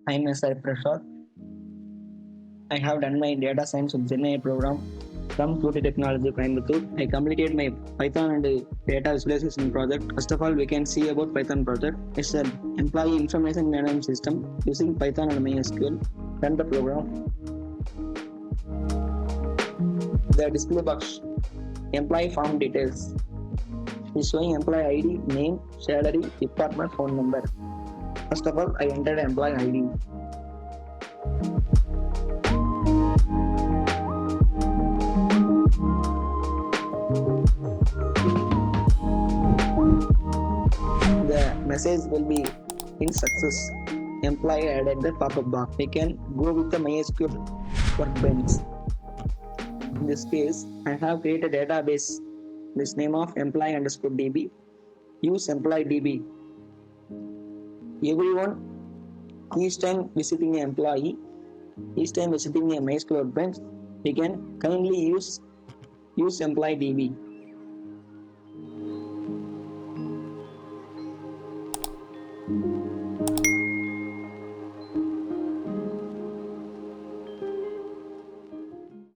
I'm Hariprasath. I have done my data science with GenAI program from Qtree Technologies, Coimbatore. I completed my Python and data visualization project. First of all, we can see about Python project. It's an employee information management system using Python and MySQL. Run the program. The display box, employee form details, is showing employee ID, name, salary, department, phone number. First of all, I entered employee ID. The message will be in success. Employee added the pop-up box. We can go with the MySQL workbench. In this case, I have created a database. This name of employee underscore DB. Use employee DB. Everyone, each time visiting an employee, each time visiting a MySQL workbench, we can kindly use employee DB.